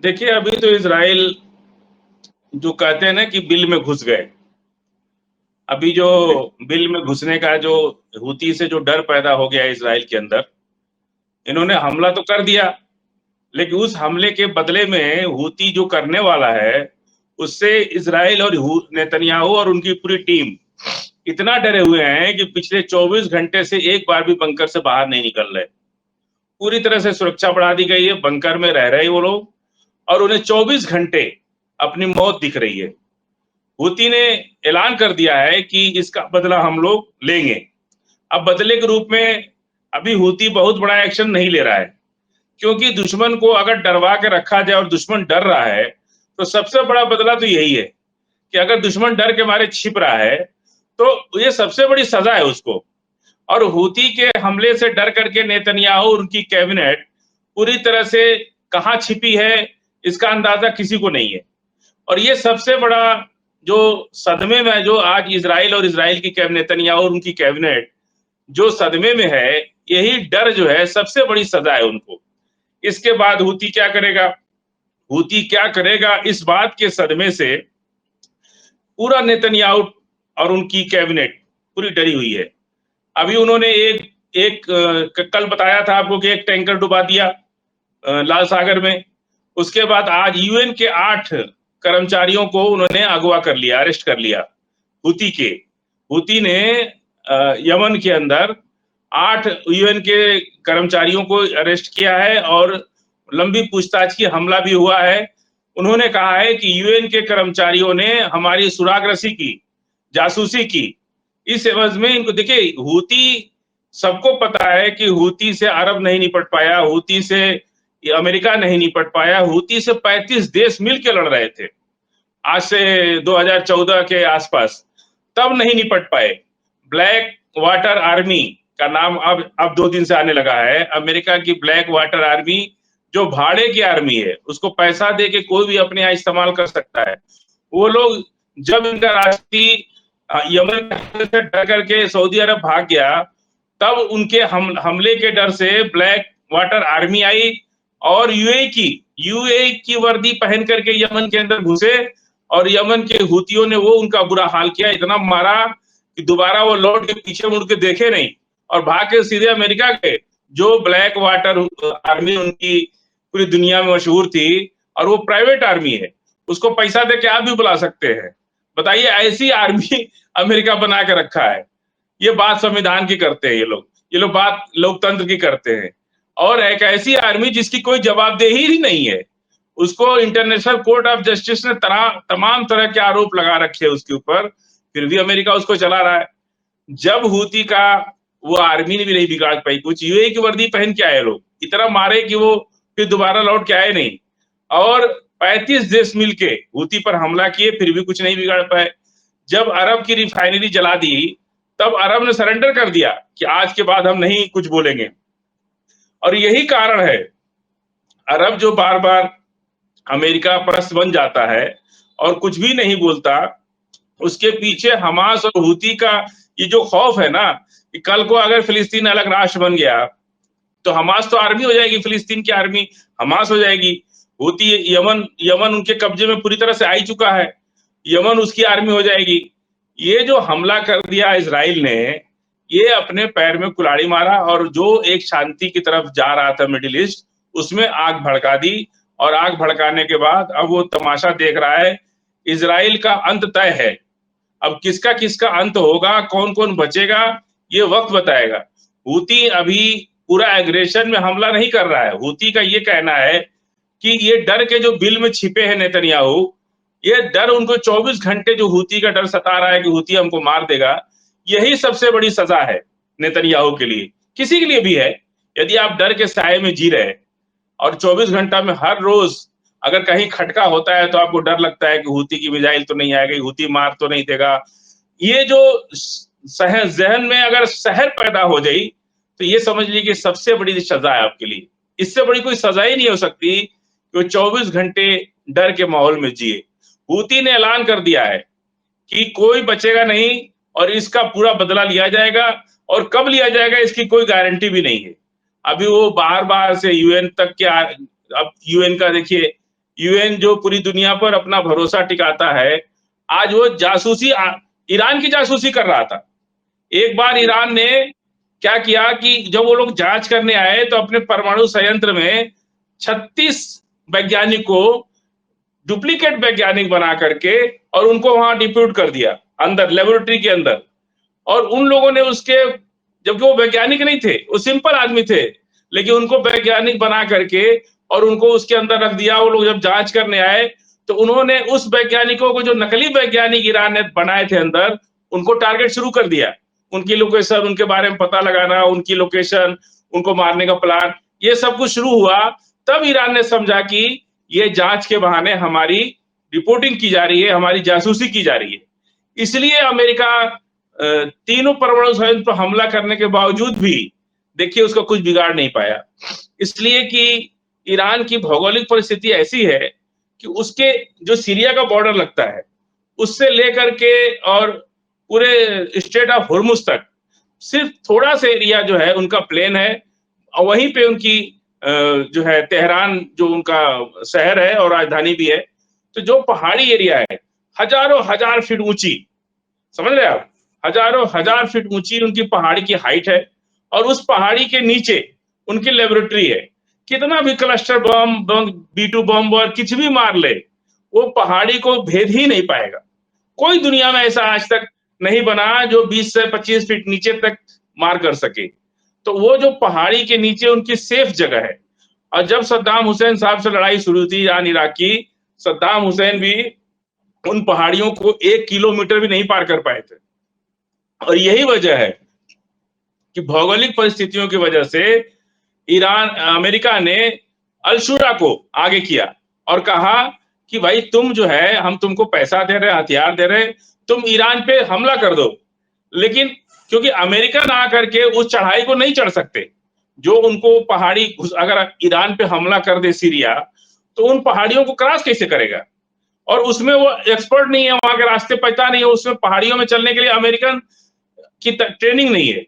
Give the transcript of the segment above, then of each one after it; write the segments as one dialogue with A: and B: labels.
A: देखिए, अभी तो इज़राइल जो कहते हैं ना कि बिल में घुस गए। अभी जो
B: जी।
A: बिल में घुसने का जो हूती से जो डर पैदा हो गया है इज़राइल के अंदर, इन्होंने हमला तो कर दिया, लेकिन उस हमले के बदले में हूती जो करने वाला है, उससे इज़राइल और नेतन्याहू और उनकी पूरी टीम इतना डरे हुए हैं कि पिछले 24 घंटे से एक बार भी बंकर से बाहर नहीं निकल रहे। पूरी तरह से सुरक्षा बढ़ा दी गई है, बंकर में रह रहे हैं वो लोग और उन्हें 24 घंटे अपनी मौत दिख रही है। हूती ने ऐलान कर दिया है कि इसका बदला हम लोग लेंगे। अब बदले के रूप में अभी हूती बहुत बड़ा एक्शन नहीं ले रहा है, क्योंकि दुश्मन को अगर डरवा के रखा जाए और दुश्मन डर रहा है, तो सबसे बड़ा बदला तो यही है कि अगर दुश्मन डर के मारे छिप रहा है, तो ये सबसे बड़ी सज़ा है उसको। और हूती के हमले से डर करके नेतन्याहू और उनकी कैबिनेट पूरी तरह से कहाँ छिपी है, इसका अंदाज़ा किसी को नहीं है। और ये सबसे बड़ा जो सदमे में है, जो आज इज़राइल और इज़राइल की नेतन्याहू और उनकी कैबिनेट जो सदमे में है, यही डर जो है सबसे बड़ी सज़ा है उनको। इसके बाद हूती क्या करेगा? हूती क्या करेगा इस बात के सदमे से पूरा नेतन्याहू और उनकी कैबिनेट पूरी डरी हुई है। अभी उन्होंने एक एक कल बताया था आपको कि एक टैंकर डुबा दिया लाल सागर में। उसके बाद आज यूएन के 8 कर्मचारियों को उन्होंने अगवा कर लिया, अरेस्ट कर लिया, हूती के। हूती ने यमन के अंदर 8 यूएन के कर्मचारियों को अरेस्ट किया है और लंबी पूछताछ की हमला भी हुआ है। उन्होंने कहा है कि यूएन के कर्मचारियों ने हमारी सुरागरसी की, जासूसी की। इस एवज में इनको देखिए, हूती सबको पता है कि हूती से अरब नहीं निपट पाया, हूती से अमेरिका नहीं निपट पाया, हूती से 35 देश मिलके लड़ रहे थे। आज से 2014 के आसपास, तब नहीं निपट पाए। ब्लैक वाटर आर्मी का नाम अब 2 दिन से आने लगा है। अमेरिका की ब्लैक वाटर आर्मी जो भाड़े की आर्मी है, उसको पैसा दे के कोई भी अपने यहाँ इस्तेमाल कर सकता है। वो लोग जब इनका राष्ट्रीय यमन से डर करके सऊदी अरब भाग गया, तब उनके हमले के डर से ब्लैक वाटर आर्मी आई और यूएई की वर्दी पहन करके यमन के अंदर घुसे और यमन के हूतियों ने वो उनका बुरा हाल किया, इतना मारा कि दोबारा वो लौट के पीछे मुड़ के देखे नहीं और भाग के सीधे अमेरिका गए। जो ब्लैक वाटर आर्मी उनकी पूरी दुनिया में मशहूर थी और वो प्राइवेट आर्मी है, उसको पैसा दे के आप भी बुला सकते हैं। बताइए, ऐसी आर्मी अमेरिका बना के रखा है। ये बात संविधान की करते हैं ये लोग बात लोकतंत्र की करते हैं और एक ऐसी आर्मी जिसकी कोई जवाबदेही ही नहीं है। उसको इंटरनेशनल कोर्ट ऑफ जस्टिस ने तमाम तरह के आरोप लगा रखे हैं उसके ऊपर, फिर भी अमेरिका उसको चला रहा है। जब हूती का वो आर्मी ने भी नहीं बिगाड़ पाई कुछ, यूएई की वर्दी पहन के आए लोग, इतना मारे कि वो फिर दोबारा लौट के आए नहीं और 35 देश मिलके हूती पर हमला किए, फिर भी कुछ नहीं बिगाड़ पाए। जब अरब की रिफाइनरी जला दी, तब अरब ने सरेंडर कर दिया कि आज के बाद हम नहीं कुछ बोलेंगे। और यही कारण है, अरब जो बार-बार अमेरिका परस्त बन जाता है और कुछ भी नहीं बोलता, उसके पीछे हमास और हूती का ये जो खौफ है ना, कि कल को अगर फिलिस्तीन अलग राष्ट्र बन गया, तो हमास तो आर्मी हो जाएगी, फिलिस्तीन की आर्मी हमास हो जाएगी। हूती यमन यमन उनके कब्जे में पूरी तरह से आ ही चुका है, यमन उसकी आर्मी हो जाएगी। ये जो हमला कर दिया इज़राइल ने, ये अपने पैर में कुल्हाड़ी मारा और जो एक शांति की तरफ जा रहा था मिडिल ईस्ट, उसमें आग भड़का दी और आग भड़काने के बाद अब वो तमाशा देख रहा है। इज़राइल का अंत तय है। अब किसका अंत होगा, कौन-कौन बचेगा, ये वक़्त बताएगा। हूती अभी पूरा एग्रेशन में हमला नहीं कर रहा है। हूती का ये कहना है कि ये डर के जो बिल में छिपे हैं नेतन्याहू, ये डर उनको 24 घंटे जो हूती का डर सता रहा है कि हूती हमको मार देगा, यही सबसे बड़ी सज़ा है नेतन्याहू के लिए, किसी के लिए भी है। यदि आप डर के साए में जी रहे हैं और 24 घंटा में हर रोज़ अगर कहीं खटका होता है तो आपको डर लगता है कि हूती की मिसाइल तो नहीं आएगी, हूती मार तो नहीं देगा। ये जो ज़हन में अगर सहर पैदा हो जाई, तो ये समझ लीजिए कि सबसे बड़ी सज़ा है आपके लिए। इससे बड़ी कोई सज़ा ही नहीं हो सकती कि वो 24 घंटे डर के माहौल में जिए। हूती ने ऐलान कर दिया है कि कोई बचेगा नहीं और इसका पूरा बदला लिया जाएगा और कब लिया जाएगा इसकी कोई गारंटी भी नहीं है। अभी वो बार-बार से यूएन तक के अब यूएन का देखिए, यूएन जो पूरी दुनिया पर अपना भरोसा टिकाता है, आज वो जासूसी ईरान की जासूसी कर रहा था। एक बार ईरान ने क्या किया कि जब वो लोग जांच करने आए तो अपने परमाणु संयंत्र में 36 वैज्ञानिक को डुप्लीकेट वैज्ञानिक बना करके और उनको वहां डिप्यूट कर दिया अंदर लेबोरेटरी के अंदर। और उन लोगों ने उसके, जबकि वो वैज्ञानिक नहीं थे, वो सिंपल आदमी थे, लेकिन उनको वैज्ञानिक बना करके और उनको उसके अंदर रख दिया। वो लोग जब जांच करने आए तो उन्होंने उस वैज्ञानिकों को, जो नकली वैज्ञानिक ईरान ने बनाए थे अंदर, उनको टारगेट शुरू कर दिया। उनकी लोकेशन, उनके बारे में पता लगाना, उनकी लोकेशन, उनको मारने का प्लान, ये सब कुछ शुरू हुआ। तब ईरान ने समझा कि ये जांच के बहाने हमारी रिपोर्टिंग की जा रही है, हमारी जासूसी की जा रही है। इसलिए अमेरिका तीनों परमाणु संयंत्र पर हमला करने के बावजूद भी देखिए उसका कुछ बिगाड़ नहीं पाया। इसलिए कि ईरान की भौगोलिक परिस्थिति ऐसी है कि उसके जो सीरिया का बॉर्डर लगता है, उससे लेकर के और पूरे स्ट्रेट ऑफ हुर्मुज तक सिर्फ थोड़ा सा एरिया जो है उनका प्लेन है। और वहीं पे उनकी जो है तेहरान जो उनका शहर है और राजधानी भी है। तो जो पहाड़ी एरिया है, हजारों हजार फीट ऊंची, समझ रहे आप, हजारों हजार फीट ऊंची उनकी पहाड़ी की हाइट है। और उस पहाड़ी के नीचे उनकी लेबोरेटरी है। कितना भी क्लस्टर बम, B2 बम और कुछ भी मार ले, वो पहाड़ी को भेद ही नहीं पाएगा। कोई दुनिया में ऐसा आज तक नहीं बना जो 20 से 25 फीट नीचे तक मार कर सके। तो वो जो पहाड़ी के नीचे उनकी सेफ जगह है। और जब सद्दाम हुसैन साहब से लड़ाई शुरू थी ईरान इराक की, सद्दाम हुसैन भी उन पहाड़ियों को 1 किलोमीटर भी नहीं पार कर पाए थे। और यही वजह है कि भौगोलिक परिस्थितियों की वजह से अमेरिका ने अल-शुरा को आगे किया और कहा कि भाई तुम जो है, हम तुमको पैसा दे रहे हैं, हथियार दे रहे हैं, तुम ईरान पे हमला कर दो। लेकिन क्योंकि अमेरिकन आकर के उस चढ़ाई को नहीं चढ़ सकते जो उनको पहाड़ी, अगर ईरान पे हमला कर दे सीरिया, तो उन पहाड़ियों को क्रॉस कैसे करेगा? और उसमें वो एक्सपर्ट नहीं है, वहां के रास्ते पता नहीं है, उसमें पहाड़ियों में चलने के लिए अमेरिकन की ट्रेनिंग नहीं है।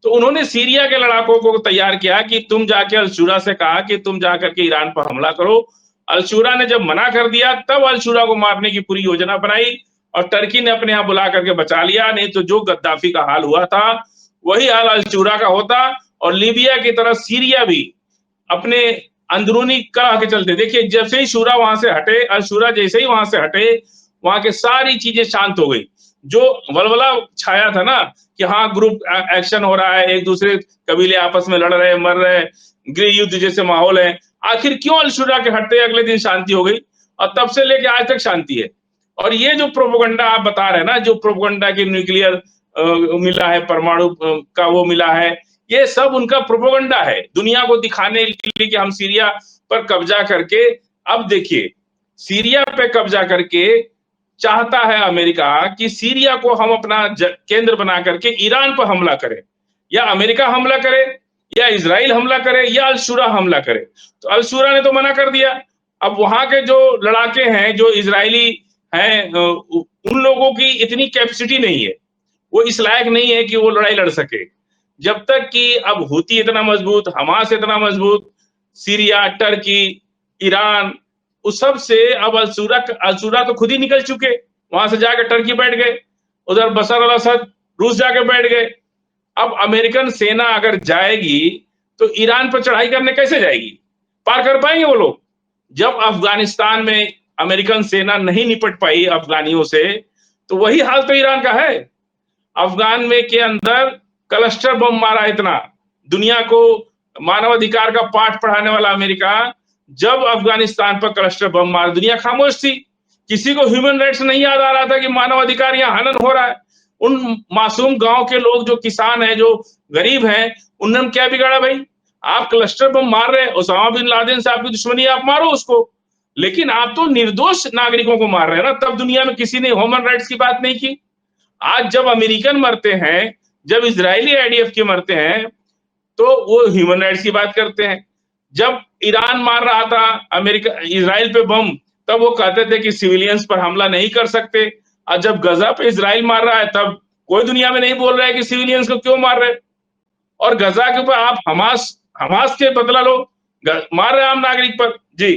A: तो उन्होंने सीरिया के लड़ाकों को तैयार किया कि तुम जाके अल-शुरा से कहा कि तुम जाकर के ईरान पर हमला करो। अल-शुरा ने जब मना कर दिया, तब अल-शुरा को मारने की पूरी योजना बनाई और टर्की ने अपने यहां बुला करके बचा लिया। नहीं तो जो गद्दाफी का हाल हुआ था, वही हाल अल-शुरा का होता। और लीबिया की तरह सीरिया भी अपने अंदरूनी कलह के चलते, देखिए जब से ही शुरा वहां से हटे, अल-शुरा जैसे ही वहां से हटे, वहां के सारी चीजें शांत हो गई। जो वलवला छाया था ना कि हाँ ग्रुप एक्शन हो रहा है, एक दूसरे कबीले आपस में लड़ रहे, मर रहे, गृह युद्ध जैसे माहौल है, आखिर क्यों अल-शुरा के हटते अगले दिन शांति हो गई? और तब से लेके आज तक शांति है। और ये जो प्रोपेगेंडा आप बता रहे हैं ना, जो प्रोपेगेंडा की न्यूक्लियर मिला है, परमाणु का वो मिला है, ये सब उनका प्रोपेगेंडा है दुनिया को दिखाने के लिए कि हम सीरिया पर कब्जा करके, अब देखिए सीरिया पे कब्जा करके चाहता है अमेरिका कि सीरिया को हम अपना केंद्र बना करके ईरान पर हमला करें, या अमेरिका हमला करे, या इजराइल हमला करे, या अल-शुरा हमला करे। तो अल-शुरा ने तो मना कर दिया। अब वहां के जो लड़ाके हैं, जो इजरायली हैं, उन लोगों की इतनी कैपेसिटी नहीं है, वो इस लायक नहीं है कि वो लड़ाई लड़ सके। जब तक कि अब हूती इतना मजबूत, हमास इतना मजबूत, सीरिया, टर्की, ईरान, उस सब से अब अल-शुरा तो खुद ही निकल चुके, वहां से जाकर टर्की बैठ गए, उधर बशर अल-असद रूस जाके बैठ गए। अब अमेरिकन सेना अगर जाएगी तो ईरान पर चढ़ाई करने कैसे जाएगी? पार कर पाएंगे वो लोग? जब अफगानिस्तान में अमेरिकन सेना नहीं निपट पाई अफगानियों से, तो वही हाल तो ईरान का है। अफगान में के अंदर क्लस्टर बम मारा इतना, दुनिया को मानवाधिकार का पाठ पढ़ाने वाला अमेरिका, जब अफगानिस्तान पर क्लस्टर बम मार, दुनिया खामोश थी। किसी को ह्यूमन राइट्स नहीं याद आ रहा था कि मानवाधिकार यहाँ हनन हो रहा है। उन मासूम गांव के लोग जो किसान हैं, जो गरीब हैं, उन्होंने क्या बिगाड़ा भाई? आप क्लस्टर बम मार रहे हैं, ओसामा बिन लादेन से आपकी दुश्मनी, आप मारो उसको, लेकिन आप तो निर्दोष नागरिकों को मार रहे हैं ना। तब दुनिया में किसी ने ह्यूमन राइट्स की बात नहीं की। आज जब अमेरिकन मरते हैं, जब इजरायली आईडीएफ के मरते हैं, तो वो ह्यूमन राइट्स की बात करते हैं। जब ईरान मार रहा था अमेरिका इजराइल पे बम, तब वो कहते थे कि सिविलियंस पर हमला नहीं कर सकते। और जब गजा पे इजराइल मार रहा है, तब कोई दुनिया में नहीं बोल रहा है कि सिविलियंस को क्यों मार रहे। और गजा के ऊपर आप हमास के बदला लो, मार रहे आम नागरिक पर। जी